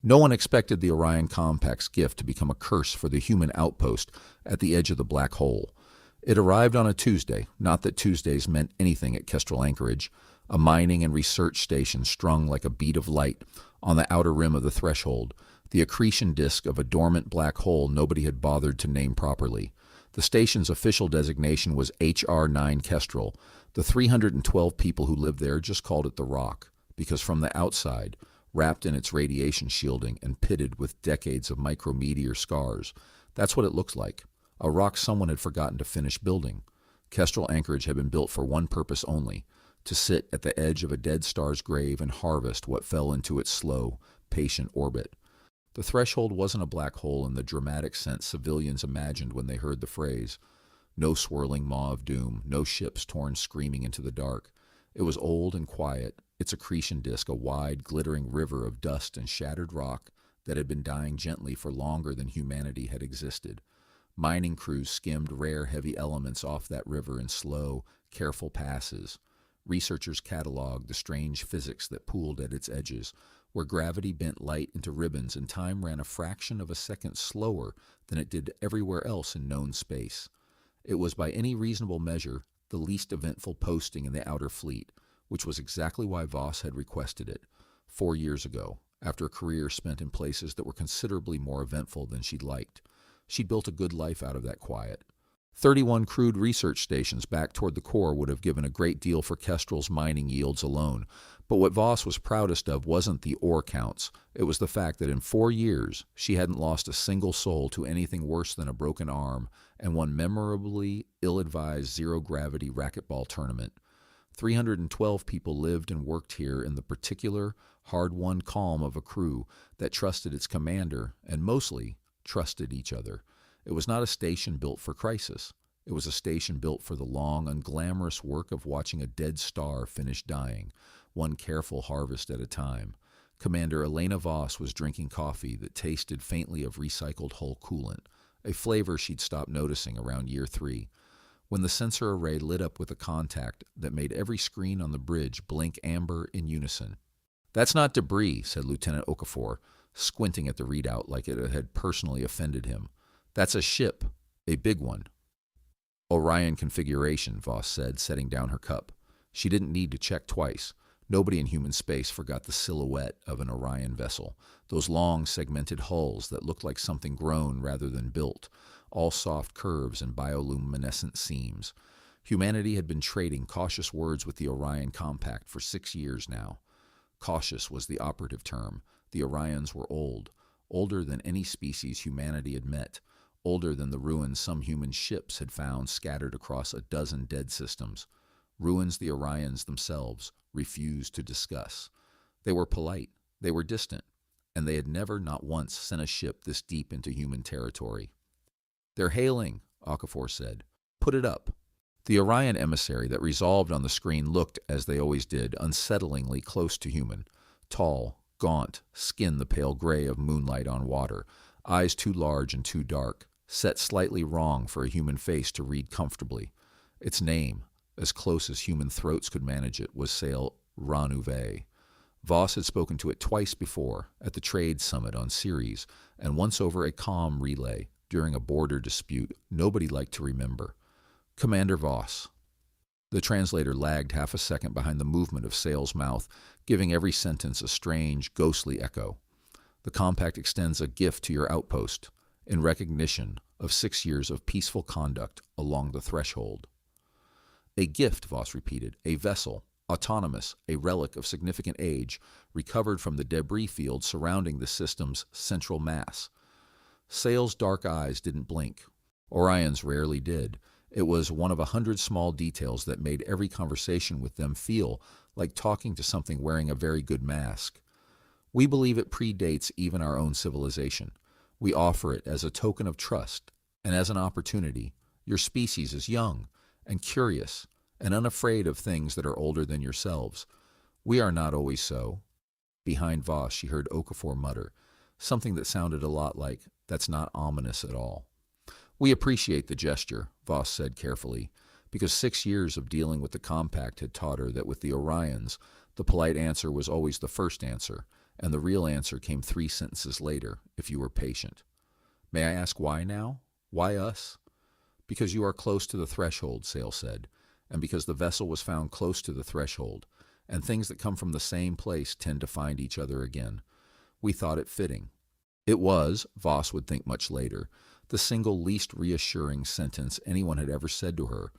No one expected the Orion Compact's gift to become a curse for the human outpost at the edge of the black hole. It arrived on a Tuesday, not that Tuesdays meant anything at Kestrel Anchorage, a mining and research station strung like a bead of light on the outer rim of the threshold, the accretion disk of a dormant black hole nobody had bothered to name properly. The station's official designation was HR9 Kestrel. The 312 people who lived there just called it the Rock, because from the outside, wrapped in its radiation shielding and pitted with decades of micrometeor scars, that's what it looks like. A rock someone had forgotten to finish building. Kestrel Anchorage had been built for one purpose only, to sit at the edge of a dead star's grave and harvest what fell into its slow, patient orbit. The threshold wasn't a black hole in the dramatic sense civilians imagined when they heard the phrase. No swirling maw of doom, no ships torn screaming into the dark. It was old and quiet, its accretion disk a wide, glittering river of dust and shattered rock that had been dying gently for longer than humanity had existed. Mining crews skimmed rare, heavy elements off that river in slow, careful passes. Researchers cataloged the strange physics that pooled at its edges, where gravity bent light into ribbons and time ran a fraction of a second slower than it did everywhere else in known space. It was by any reasonable measure the least eventful posting in the outer fleet, which was exactly why Voss had requested it 4 years ago, after a career spent in places that were considerably more eventful than she'd liked. She'd built a good life out of that quiet. 31 crude research stations back toward the core would have given a great deal for Kestrel's mining yields alone, but what Voss was proudest of wasn't the ore counts. It was the fact that in 4 years she hadn't lost a single soul to anything worse than a broken arm and one memorably ill-advised zero-gravity racquetball tournament. 312 people lived and worked here in the particular, hard-won calm of a crew that trusted its commander and mostly trusted each other. It was not a station built for crisis. It was a station built for the long, unglamorous work of watching a dead star finish dying, one careful harvest at a time. Commander Elena Voss was drinking coffee that tasted faintly of recycled hull coolant, a flavor she'd stopped noticing around year 3. When the sensor array lit up with a contact that made every screen on the bridge blink amber in unison. "That's not debris," said Lieutenant Okafor, squinting at the readout like it had personally offended him. "That's a ship, a big one." "Orion configuration," Voss said, setting down her cup. She didn't need to check twice. Nobody in human space forgot the silhouette of an Orion vessel, those long, segmented hulls that looked like something grown rather than built, all soft curves and bioluminescent seams. Humanity had been trading cautious words with the Orion Compact for 6 years now. Cautious was the operative term. The Orions were old, older than any species humanity had met, older than the ruins some human ships had found scattered across a dozen dead systems. Ruins the Orions themselves refused to discuss. They were polite, they were distant, and they had never, not once, sent a ship this deep into human territory. "They're hailing," Okafor said. "Put it up." The Orion emissary that resolved on the screen looked, as they always did, unsettlingly close to human. Tall, gaunt, skin the pale gray of moonlight on water, eyes too large and too dark, set slightly wrong for a human face to read comfortably. Its name, as close as human throats could manage it, was Sail Ranouvé. Voss had spoken to it twice before, at the trade summit on Ceres, and once over a comm relay during a border dispute nobody liked to remember. "Commander Voss." The translator lagged half a second behind the movement of Sail's mouth, giving every sentence a strange, ghostly echo. "The compact extends a gift to your outpost, in recognition of 6 years of peaceful conduct along the threshold." "A gift," Voss repeated, "a vessel, autonomous, a relic of significant age, recovered from the debris field surrounding the system's central mass." Sail's dark eyes didn't blink. Orion's rarely did. It was one of 100 small details that made every conversation with them feel like talking to something wearing a very good mask. "We believe it predates even our own civilization. We offer it as a token of trust and as an opportunity. Your species is young and curious and unafraid of things that are older than yourselves. We are not always so." Behind Voss, she heard Okafor mutter, something that sounded a lot like, "That's not ominous at all." "We appreciate the gesture," Voss said carefully, because 6 years of dealing with the compact had taught her that with the Orions, the polite answer was always the first answer, and the real answer came 3 sentences later, if you were patient. May I ask why now? Why us? Because you are close to the threshold, Sale said, and because the vessel was found close to the threshold, and things that come from the same place tend to find each other again. We thought it fitting. It was, Voss would think much later, the single least reassuring sentence anyone had ever said to her,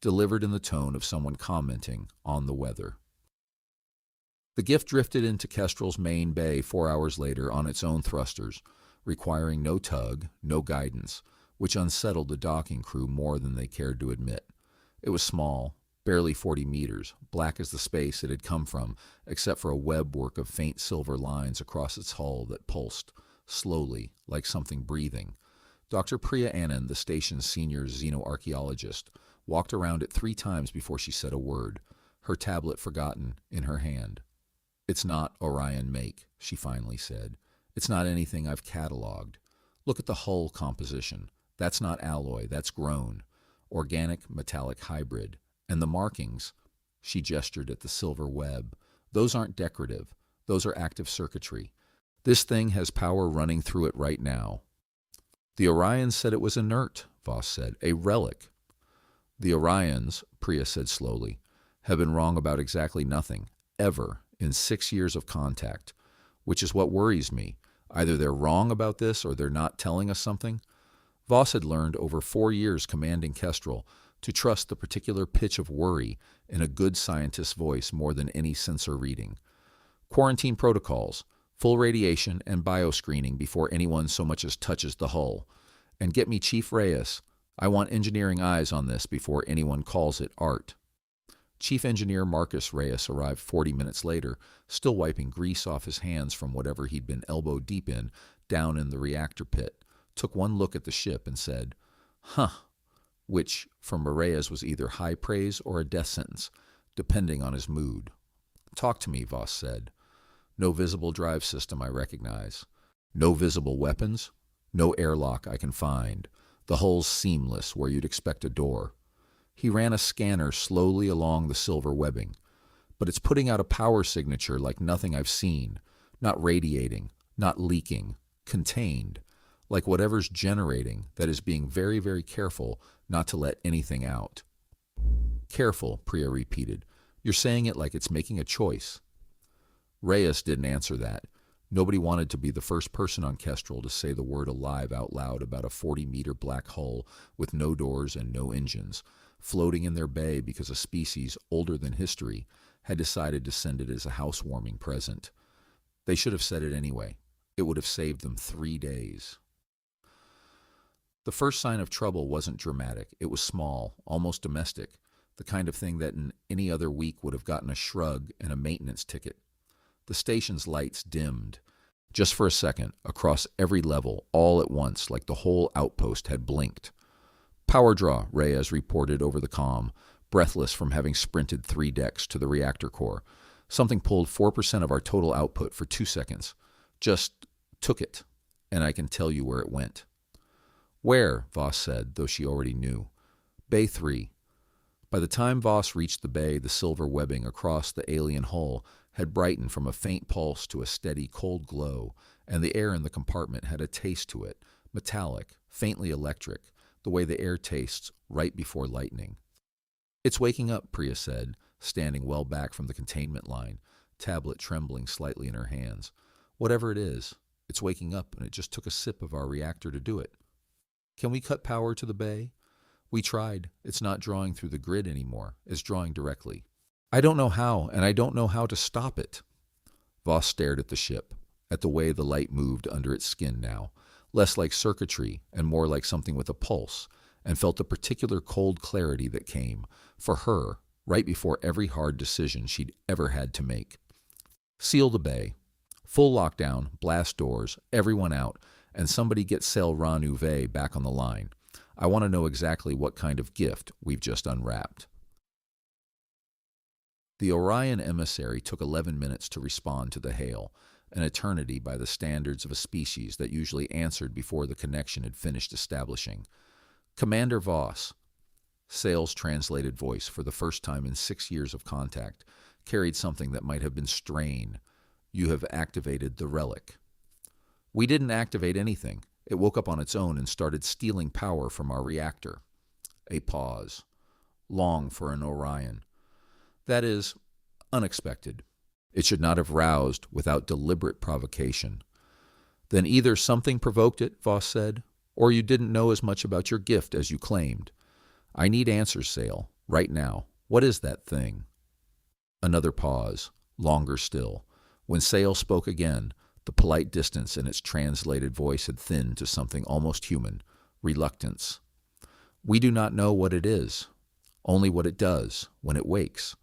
delivered in the tone of someone commenting on the weather. The gift drifted into Kestrel's main bay 4 hours later on its own thrusters, requiring no tug, no guidance, which unsettled the docking crew more than they cared to admit. It was small, barely 40 meters, black as the space it had come from, except for a webwork of faint silver lines across its hull that pulsed, slowly, like something breathing. Dr. Priya Anand, the station's senior xenoarchaeologist, walked around it 3 times before she said a word, her tablet forgotten in her hand. "It's not Orion make," she finally said. "It's not anything I've cataloged. Look at the hull composition. That's not alloy, that's grown. Organic metallic hybrid. And the markings," she gestured at the silver web, "those aren't decorative. Those are active circuitry. This thing has power running through it right now." "The Orions said it was inert," Voss said. "A relic." "The Orions," Priya said slowly, "have been wrong about exactly nothing, ever, in 6 years of contact, which is what worries me. Either they're wrong about this or they're not telling us something." Voss had learned over 4 years commanding Kestrel to trust the particular pitch of worry in a good scientist's voice more than any sensor reading. "Quarantine protocols, full radiation and bioscreening before anyone so much as touches the hull. And get me Chief Reyes. I want engineering eyes on this before anyone calls it art." Chief Engineer Marcus Reyes arrived 40 minutes later, still wiping grease off his hands from whatever he'd been elbow deep in down in the reactor pit, took one look at the ship and said, "Huh," which from Reyes was either high praise or a death sentence, depending on his mood. "Talk to me," Voss said. "No visible drive system I recognize. No visible weapons. No airlock I can find. The hull's seamless where you'd expect a door." He ran a scanner slowly along the silver webbing. "But it's putting out a power signature like nothing I've seen. Not radiating, not leaking, contained. Like whatever's generating that is being very, very careful not to let anything out." "Careful," Priya repeated. "You're saying it like it's making a choice." Reyes didn't answer that. Nobody wanted to be the first person on Kestrel to say the word alive out loud about a 40-meter black hull with no doors and no engines, floating in their bay because a species older than history had decided to send it as a housewarming present. They should have said it anyway. It would have saved them 3 days. The first sign of trouble wasn't dramatic. It was small, almost domestic, the kind of thing that in any other week would have gotten a shrug and a maintenance ticket. The station's lights dimmed. Just for a second, across every level, all at once, like the whole outpost had blinked. "Power draw," Reyes reported over the comm, breathless from having sprinted 3 decks to the reactor core. "Something pulled 4% of our total output for 2 seconds. Just took it, and I can tell you where it went." "Where?" Voss said, though she already knew. "Bay 3. By the time Voss reached the bay, the silver webbing across the alien hull had brightened from a faint pulse to a steady, cold glow, and the air in the compartment had a taste to it, metallic, faintly electric, the way the air tastes right before lightning. "It's waking up," Priya said, standing well back from the containment line, tablet trembling slightly in her hands. "Whatever it is, it's waking up, and it just took a sip of our reactor to do it. Can we cut power to the bay? We tried. It's not drawing through the grid anymore. It's drawing directly. I don't know how, and I don't know how to stop it." Voss stared at the ship, at the way the light moved under its skin now, less like circuitry and more like something with a pulse, and felt the particular cold clarity that came, for her, right before every hard decision she'd ever had to make. "Seal the bay. Full lockdown, blast doors, everyone out, and somebody get Cell Ranouvé back on the line. I want to know exactly what kind of gift we've just unwrapped." The Orion emissary took 11 minutes to respond to the hail, an eternity by the standards of a species that usually answered before the connection had finished establishing. "Commander Voss." Sale's translated voice, for the first time in 6 years of contact, carried something that might have been strain, You have activated the relic. We didn't activate anything. It woke up on its own and started stealing power from our reactor. A pause. Long for an Orion. That is, unexpected. It should not have roused without deliberate provocation. Then either something provoked it, Voss said, or you didn't know as much about your gift as you claimed. I need answers, Sale, right now. What is that thing? Another pause, longer still. When Sale spoke again, the polite distance in its translated voice had thinned to something almost human, reluctance. We do not know what it is, only what it does when it wakes.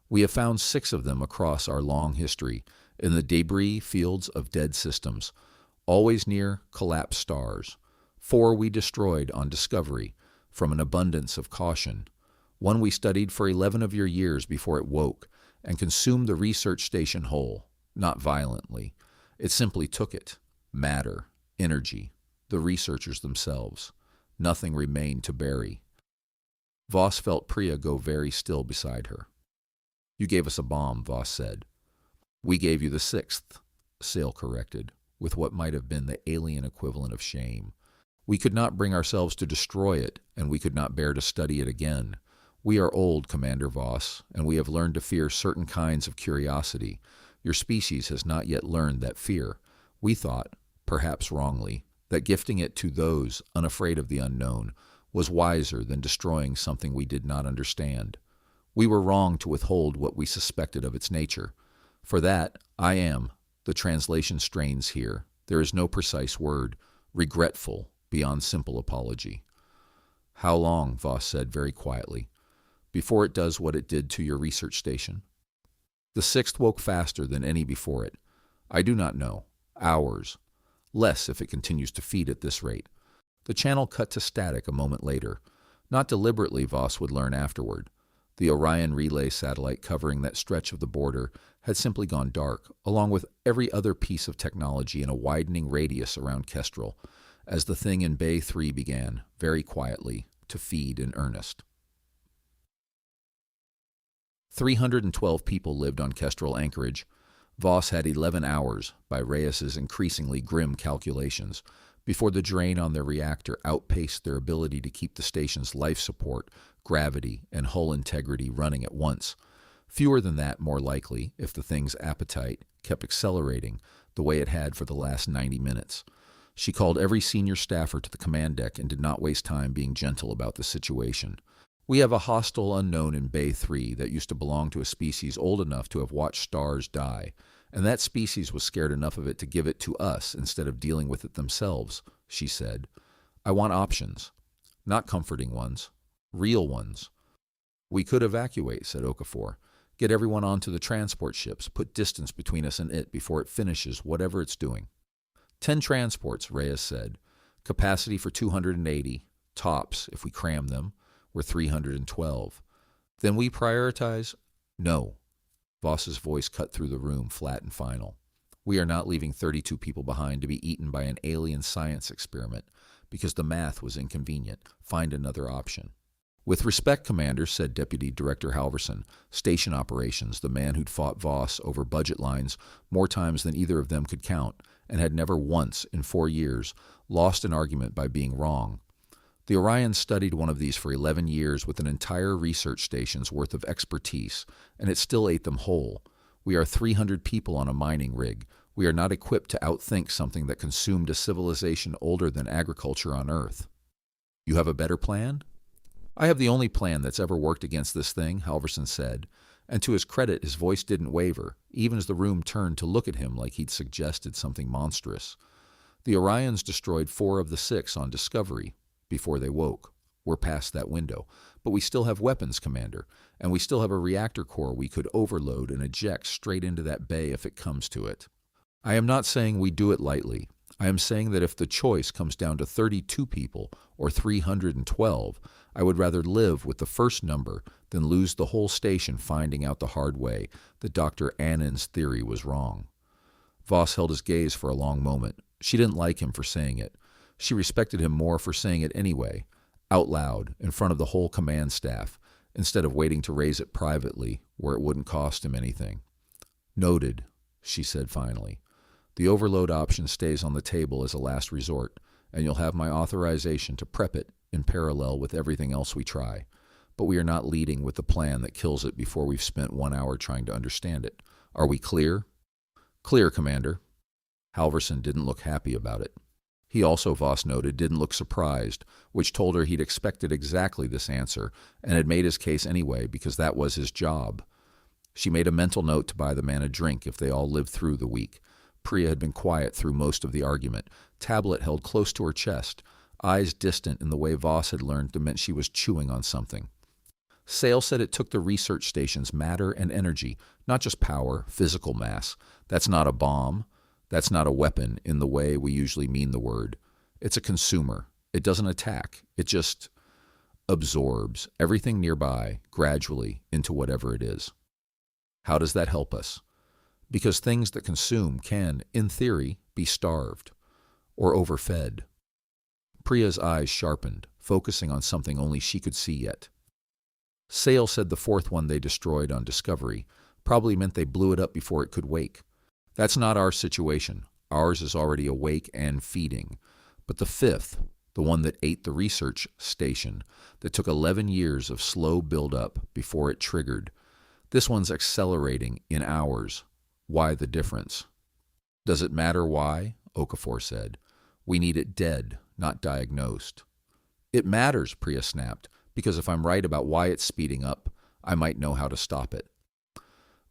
We have found 6 of them across our long history, in the debris fields of dead systems, always near collapsed stars. 4 we destroyed on discovery, from an abundance of caution. 1 we studied for 11 of your years before it woke, and consumed the research station whole, not violently. It simply took it. Matter, energy, the researchers themselves. Nothing remained to bury. Voss felt Priya go very still beside her. You gave us a bomb, Voss said. We gave you the 6th, Sale corrected, with what might have been the alien equivalent of shame. We could not bring ourselves to destroy it, and we could not bear to study it again. We are old, Commander Voss, and we have learned to fear certain kinds of curiosity. Your species has not yet learned that fear. We thought, perhaps wrongly, that gifting it to those unafraid of the unknown was wiser than destroying something we did not understand. We were wrong to withhold what we suspected of its nature. For that, I am, the translation strains here, there is no precise word, regretful beyond simple apology. How long, Voss said very quietly, before it does what it did to your research station? The 6th woke faster than any before it. I do not know. Hours. Less if it continues to feed at this rate. The channel cut to static a moment later. Not deliberately, Voss would learn afterward. The Orion relay satellite covering that stretch of the border had simply gone dark, along with every other piece of technology in a widening radius around Kestrel, as the thing in Bay 3 began, very quietly, to feed in earnest. 312 people lived on Kestrel Anchorage. Voss had 11 hours, by Reyes's increasingly grim calculations, before the drain on their reactor outpaced their ability to keep the station's life support, gravity, and hull integrity running at once. Fewer than that, more likely, if the thing's appetite kept accelerating the way it had for the last 90 minutes. She called every senior staffer to the command deck and did not waste time being gentle about the situation. We have a hostile unknown in Bay 3 that used to belong to a species old enough to have watched stars die, and that species was scared enough of it to give it to us instead of dealing with it themselves, she said. I want options. Not comforting ones. Real ones. We could evacuate, said Okafor. Get everyone onto the transport ships, put distance between us and it before it finishes whatever it's doing. 10 transports, Reyes said. Capacity for 280. Tops, if we cram them, were 312. Then we prioritize? No. Voss's voice cut through the room, flat and final. We are not leaving 32 people behind to be eaten by an alien science experiment, because the math was inconvenient. Find another option. With respect, Commander, said Deputy Director Halverson, station operations, the man who'd fought Voss over budget lines more times than either of them could count, and had never once, in 4 years, lost an argument by being wrong. The Orion studied one of these for 11 years with an entire research station's worth of expertise, and it still ate them whole. We are 300 people on a mining rig. We are not equipped to outthink something that consumed a civilization older than agriculture on Earth. You have a better plan? I have the only plan that's ever worked against this thing, Halverson said, and to his credit his voice didn't waver, even as the room turned to look at him like he'd suggested something monstrous. The Orions destroyed 4 of the 6 on discovery, before they woke. We're past that window. But we still have weapons, Commander, and we still have a reactor core we could overload and eject straight into that bay if it comes to it. I am not saying we do it lightly. I am saying that if the choice comes down to 32 people or 312, I would rather live with the first number than lose the whole station finding out the hard way that Dr. Annan's theory was wrong. Voss held his gaze for a long moment. She didn't like him for saying it. She respected him more for saying it anyway, out loud, in front of the whole command staff, instead of waiting to raise it privately where it wouldn't cost him anything. Noted, she said finally. The overload option stays on the table as a last resort, and you'll have my authorization to prep it in parallel with everything else we try. But we are not leading with the plan that kills it before we've spent 1 hour trying to understand it. Are we clear? Clear, Commander. Halverson didn't look happy about it. He also, Voss noted, didn't look surprised, which told her he'd expected exactly this answer and had made his case anyway because that was his job. She made a mental note to buy the man a drink if they all lived through the week. Priya had been quiet through most of the argument, tablet held close to her chest, eyes distant in the way Voss had learned that meant she was chewing on something. Sale said it took the research station's matter and energy, not just power, physical mass. That's not a bomb. That's not a weapon in the way we usually mean the word. It's a consumer. It doesn't attack. It just absorbs everything nearby, gradually, into whatever it is. How does that help us? Because things that consume can, in theory, be starved or overfed. Priya's eyes sharpened, focusing on something only she could see yet. Sale said the fourth one they destroyed on Discovery probably meant they blew it up before it could wake. That's not our situation. Ours is already awake and feeding. But the fifth, the one that ate the research station, that took 11 years of slow build-up before it triggered, this one's accelerating in hours. Why the difference? Does it matter why? Okafor said. We need it dead, not diagnosed. It matters, Priya snapped, because if I'm right about why it's speeding up, I might know how to stop it.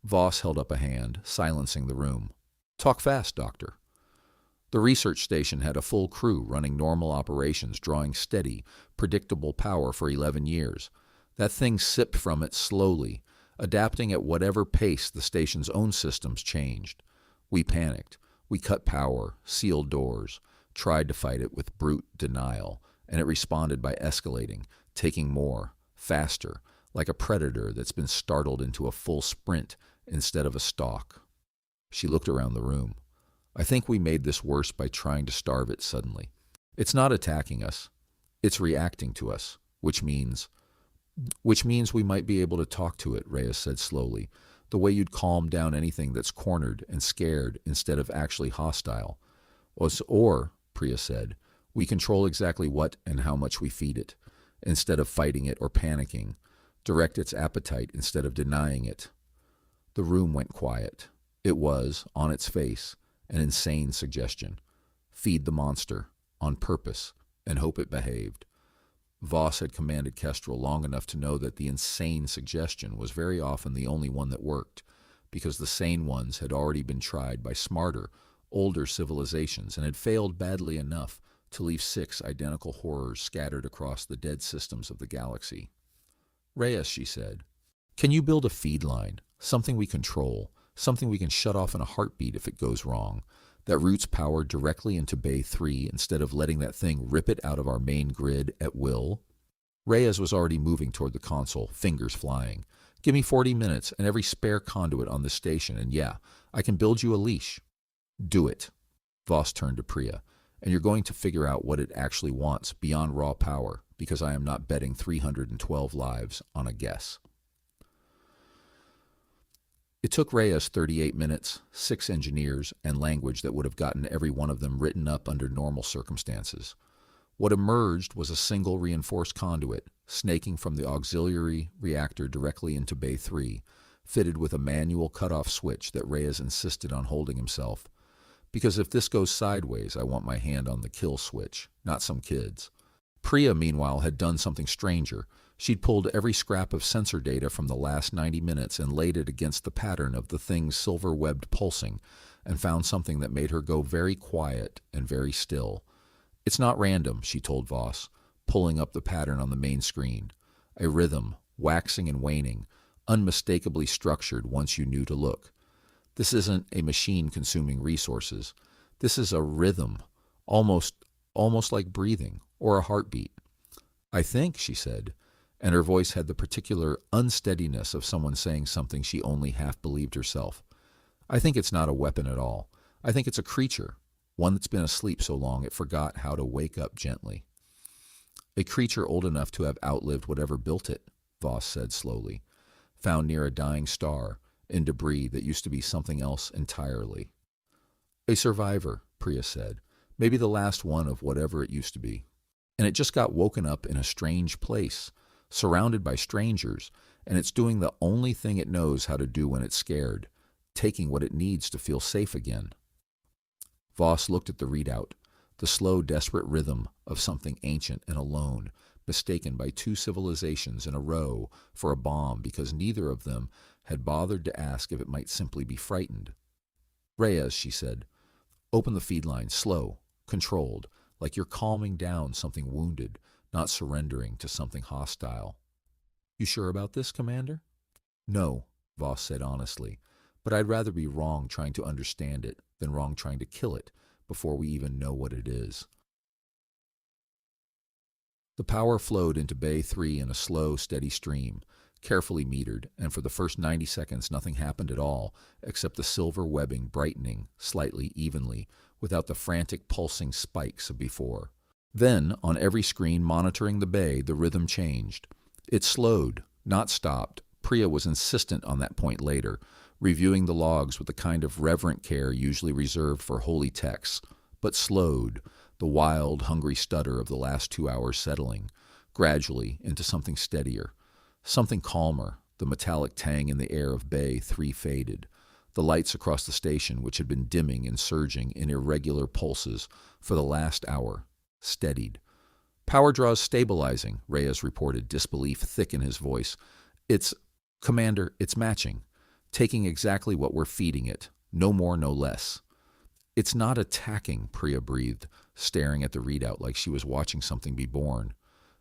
Voss held up a hand, silencing the room. Talk fast, Doctor. The research station had a full crew running normal operations, drawing steady, predictable power for 11 years. That thing sipped from it slowly, adapting at whatever pace the station's own systems changed. We panicked. We cut power, sealed doors, tried to fight it with brute denial, and it responded by escalating, taking more, faster, like a predator that's been startled into a full sprint instead of a stalk. She looked around the room. I think we made this worse by trying to starve it suddenly. It's not attacking us. It's reacting to us, which means we might be able to talk to it, Reyes said slowly, the way you'd calm down anything that's cornered and scared instead of actually hostile. Or, Priya said, we control exactly what and how much we feed it, instead of fighting it or panicking, direct its appetite instead of denying it. The room went quiet. It was, on its face, an insane suggestion. Feed the monster, on purpose, and hope it behaved. Voss had commanded Kestrel long enough to know that the insane suggestion was very often the only one that worked, because the sane ones had already been tried by smarter, older civilizations and had failed badly enough to leave 6 identical horrors scattered across the dead systems of the galaxy. Reyes, she said, can you build a feed line, something we control, something we can shut off in a heartbeat if it goes wrong, that routes power directly into Bay 3 instead of letting that thing rip it out of our main grid at will? Reyes was already moving toward the console, fingers flying. Give me 40 minutes and every spare conduit on the station, and yeah, I can build you a leash. Do it. Voss turned to Priya. And you're going to figure out what it actually wants beyond raw power, because I am not betting 312 lives on a guess. It took Reyes 38 minutes, 6 engineers, and language that would have gotten every one of them written up under normal circumstances. What emerged was a single reinforced conduit, snaking from the auxiliary reactor directly into Bay 3, fitted with a manual cutoff switch that Reyes insisted on holding himself. Because if this goes sideways, I want my hand on the kill switch, not some kid's. Priya, meanwhile, had done something stranger. She'd pulled every scrap of sensor data from the last 90 minutes and laid it against the pattern of the thing's silver-webbed pulsing, and found something that made her go very quiet and very still. It's not random, she told Voss, pulling up the pattern on the main screen. A rhythm, waxing and waning, unmistakably structured once you knew to look. This isn't a machine consuming resources. This is a rhythm, almost like breathing or a heartbeat. I think, she said, and her voice had the particular unsteadiness of someone saying something she only half believed herself. I think it's not a weapon at all. I think it's a creature, one that's been asleep so long it forgot how to wake up gently. A creature old enough to have outlived whatever built it, Voss said slowly, found near a dying star, in debris that used to be something else entirely. A survivor, Priya said. Maybe the last one of whatever it used to be. And it just got woken up in a strange place, surrounded by strangers, and it's doing the only thing it knows how to do when it's scared, taking what it needs to feel safe again. Voss looked at the readout, the slow, desperate rhythm of something ancient and alone, mistaken by two civilizations in a row for a bomb because neither of them had bothered to ask if it might simply be frightened. Reyes, she said, open the feed line, slow, controlled, like you're calming down something wounded, not surrendering to something hostile. You sure about this, Commander? No, Voss said honestly, but I'd rather be wrong trying to understand it than wrong trying to kill it before we even know what it is. The power flowed into Bay 3 in a slow, steady stream, carefully metered, and for the first 90 seconds nothing happened at all, except the silver webbing brightening slightly evenly, without the frantic pulsing spikes of before. Then, on every screen monitoring the bay, the rhythm changed. It slowed, not stopped. Priya was insistent on that point later, reviewing the logs with the kind of reverent care usually reserved for holy texts, but slowed, the wild, hungry stutter of the last 2 hours settling, gradually into something steadier, something calmer. The metallic tang in the air of Bay 3 faded. The lights across the station, which had been dimming and surging in irregular pulses for the last hour, steadied. Power draws stabilizing, Reyes reported, disbelief thick in his voice. Commander, it's matching. Taking exactly what we're feeding it. No more, no less. It's not attacking, Priya breathed, staring at the readout like she was watching something be born.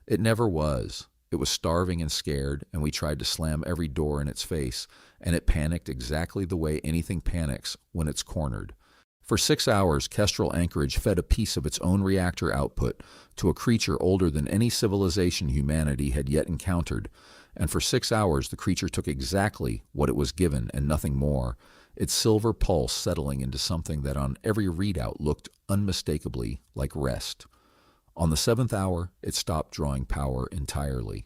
It never was. It was starving and scared, and we tried to slam every door in its face, and it panicked exactly the way anything panics when it's cornered. For 6 hours, Kestrel Anchorage fed a piece of its own reactor output to a creature older than any civilization humanity had yet encountered, and for 6 hours the creature took exactly what it was given and nothing more, its silver pulse settling into something that on every readout looked unmistakably like rest. On the 7th hour, it stopped drawing power entirely.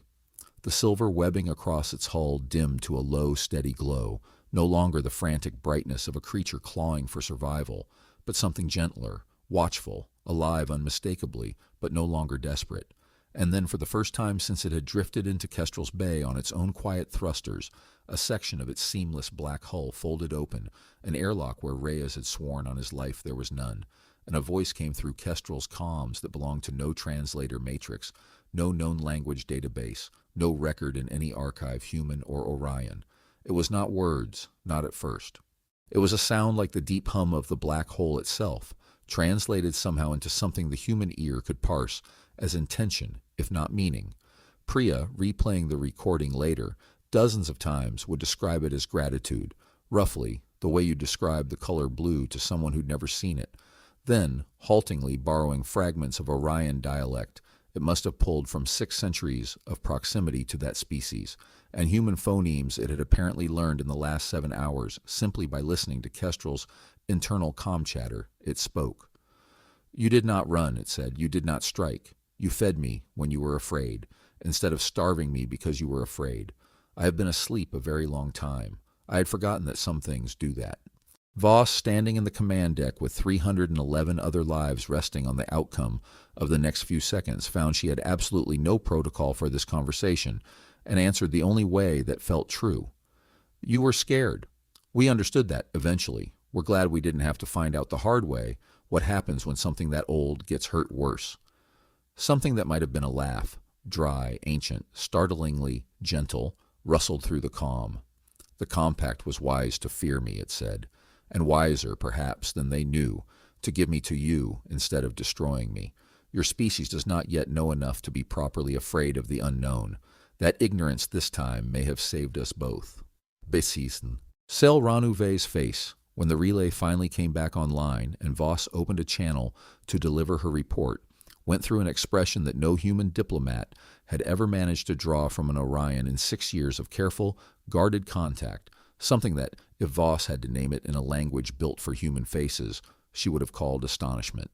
The silver webbing across its hull dimmed to a low, steady glow, no longer the frantic brightness of a creature clawing for survival, but something gentler, watchful, alive unmistakably, but no longer desperate. And then for the first time since it had drifted into Kestrel's Bay on its own quiet thrusters, a section of its seamless black hull folded open, an airlock where Reyes had sworn on his life there was none, and a voice came through Kestrel's comms that belonged to no translator matrix, no known language database, no record in any archive, human or Orion. It was not words, not at first. It was a sound like the deep hum of the black hole itself, translated somehow into something the human ear could parse as intention, if not meaning. Priya, replaying the recording later, dozens of times would describe it as gratitude, roughly, the way you describe the color blue to someone who'd never seen it. Then, haltingly borrowing fragments of Orion dialect, it must have pulled from 6 centuries of proximity to that species, and human phonemes it had apparently learned in the last 7 hours simply by listening to Kestrel's internal comm chatter. It spoke. You did not run, it said. You did not strike. You fed me when you were afraid, instead of starving me because you were afraid. I have been asleep a very long time. I had forgotten that some things do that. Voss, standing in the command deck with 311 other lives resting on the outcome of the next few seconds, found she had absolutely no protocol for this conversation and answered the only way that felt true. You were scared. We understood that eventually. We're glad we didn't have to find out the hard way what happens when something that old gets hurt worse. Something that might have been a laugh, dry, ancient, startlingly gentle, rustled through the calm. The compact was wise to fear me, it said, and wiser, perhaps, than they knew, to give me to you instead of destroying me. Your species does not yet know enough to be properly afraid of the unknown. That ignorance this time may have saved us both. Besisen. Sel Ranouvet's face, when the relay finally came back online and Voss opened a channel to deliver her report, went through an expression that no human diplomat had ever managed to draw from an Orion in 6 years of careful, guarded contact, something that, if Voss had to name it in a language built for human faces, she would have called astonishment.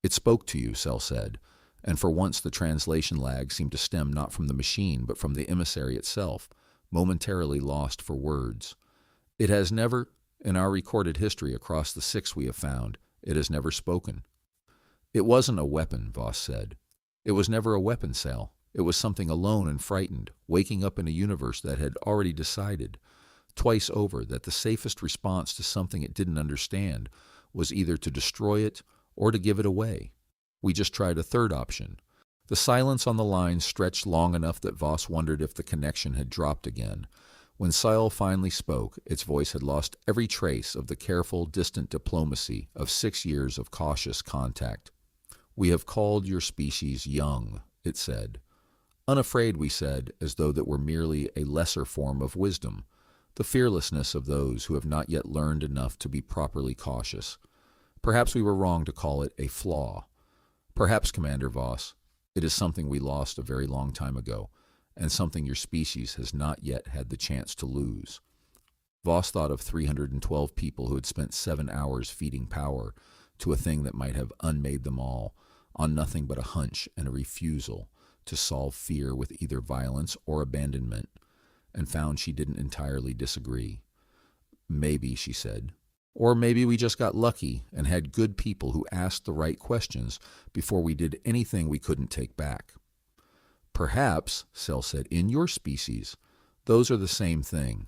It spoke to you, Sel said, and for once the translation lag seemed to stem not from the machine but from the emissary itself, momentarily lost for words. It has never, in our recorded history across the 6 we have found, it has never spoken. It wasn't a weapon, Voss said. It was never a weapon, Sal. It was something alone and frightened, waking up in a universe that had already decided, twice over, that the safest response to something it didn't understand was either to destroy it or to give it away. We just tried a third option. The silence on the line stretched long enough that Voss wondered if the connection had dropped again. When Sile finally spoke, its voice had lost every trace of the careful, distant diplomacy of 6 years of cautious contact. "We have called your species young," it said. "Unafraid," we said, as though that were merely a lesser form of wisdom, the fearlessness of those who have not yet learned enough to be properly cautious. Perhaps we were wrong to call it a flaw. Perhaps, Commander Voss, it is something we lost a very long time ago, and something your species has not yet had the chance to lose. Voss thought of 312 people who had spent 7 hours feeding power to a thing that might have unmade them all, on nothing but a hunch and a refusal to solve fear with either violence or abandonment, and found she didn't entirely disagree. "Maybe," she said. "Or maybe we just got lucky and had good people who asked the right questions before we did anything we couldn't take back." "Perhaps," Sel said, "in your species, those are the same thing."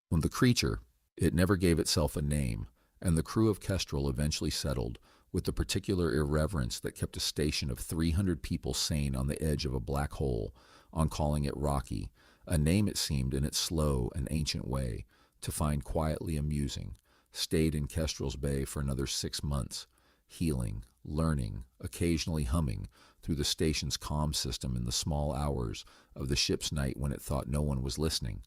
When the creature, it never gave itself a name, and the crew of Kestrel eventually settled, with the particular irreverence that kept a station of 300 people sane on the edge of a black hole, on calling it Rocky, a name it seemed in its slow and ancient way to find quietly amusing, stayed in Kestrel's Bay for another 6 months, healing, learning, occasionally humming through the station's comm system in the small hours of the ship's night when it thought no one was listening.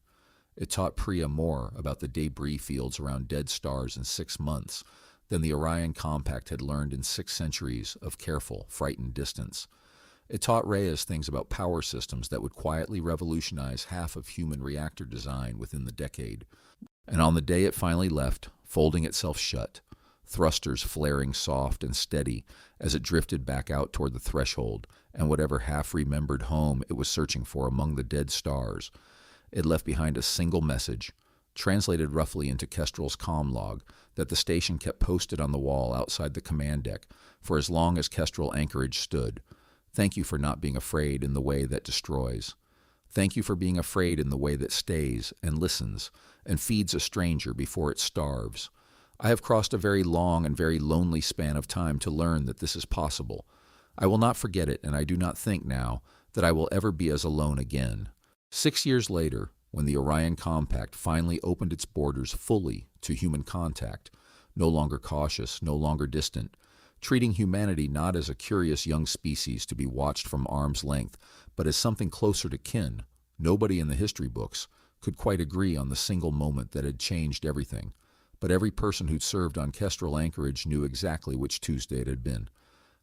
It taught Priya more about the debris fields around dead stars in 6 months than the Orion Compact had learned in 6 centuries of careful, frightened distance. It taught Reyes things about power systems that would quietly revolutionize half of human reactor design within the decade. And on the day it finally left, folding itself shut, thrusters flaring soft and steady as it drifted back out toward the threshold and whatever half-remembered home it was searching for among the dead stars, it left behind a single message, translated roughly into Kestrel's comm log, that the station kept posted on the wall outside the command deck for as long as Kestrel Anchorage stood. "Thank you for not being afraid in the way that destroys. Thank you for being afraid in the way that stays and listens and feeds a stranger before it starves. I have crossed a very long and very lonely span of time to learn that this is possible. I will not forget it, and I do not think now that I will ever be as alone again." 6 years later, when the Orion Compact finally opened its borders fully to human contact, no longer cautious, no longer distant, treating humanity not as a curious young species to be watched from arm's length, but as something closer to kin, nobody in the history books could quite agree on the single moment that had changed everything. But every person who'd served on Kestrel Anchorage knew exactly which Tuesday it had been.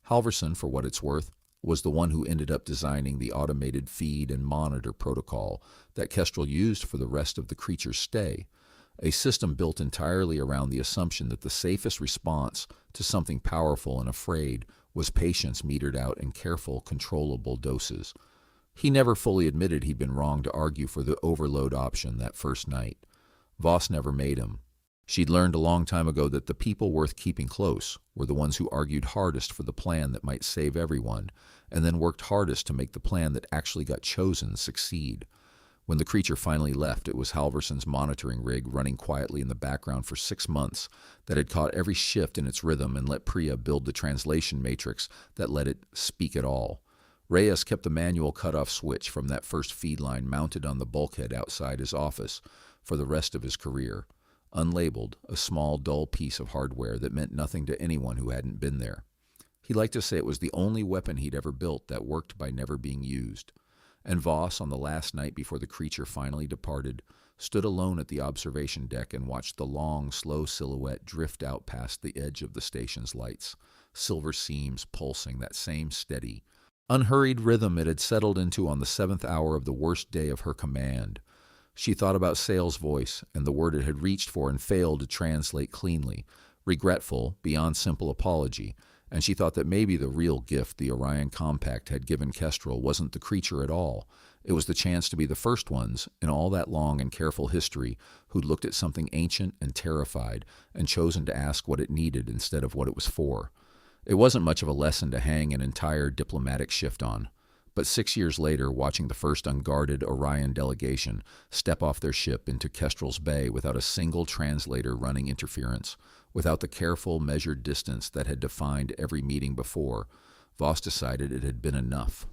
Halverson, for what it's worth, was the one who ended up designing the automated feed and monitor protocol that Kestrel used for the rest of the creature's stay, a system built entirely around the assumption that the safest response to something powerful and afraid was patience metered out in careful, controllable doses. He never fully admitted he'd been wrong to argue for the overload option that first night. Voss never made him. She'd learned a long time ago that the people worth keeping close were the ones who argued hardest for the plan that might save everyone, and then worked hardest to make the plan that actually got chosen succeed. When the creature finally left, it was Halverson's monitoring rig running quietly in the background for 6 months that had caught every shift in its rhythm and let Priya build the translation matrix that let it speak at all. Reyes kept the manual cutoff switch from that first feed line mounted on the bulkhead outside his office for the rest of his career. Unlabeled, a small, dull piece of hardware that meant nothing to anyone who hadn't been there. He liked to say it was the only weapon he'd ever built that worked by never being used. And Voss, on the last night before the creature finally departed, stood alone at the observation deck and watched the long, slow silhouette drift out past the edge of the station's lights, silver seams pulsing that same steady, unhurried rhythm it had settled into on the 7th hour of the worst day of her command. She thought about Sale's voice and the word it had reached for and failed to translate cleanly, regretful beyond simple apology, and she thought that maybe the real gift the Orion Compact had given Kestrel wasn't the creature at all. It was the chance to be the first ones, in all that long and careful history, who'd looked at something ancient and terrified and chosen to ask what it needed instead of what it was for. It wasn't much of a lesson to hang an entire diplomatic shift on. But 6 years later, watching the first unguarded Orion delegation step off their ship into Kestrel's Bay without a single translator running interference, without the careful, measured distance that had defined every meeting before, Voss decided it had been enough.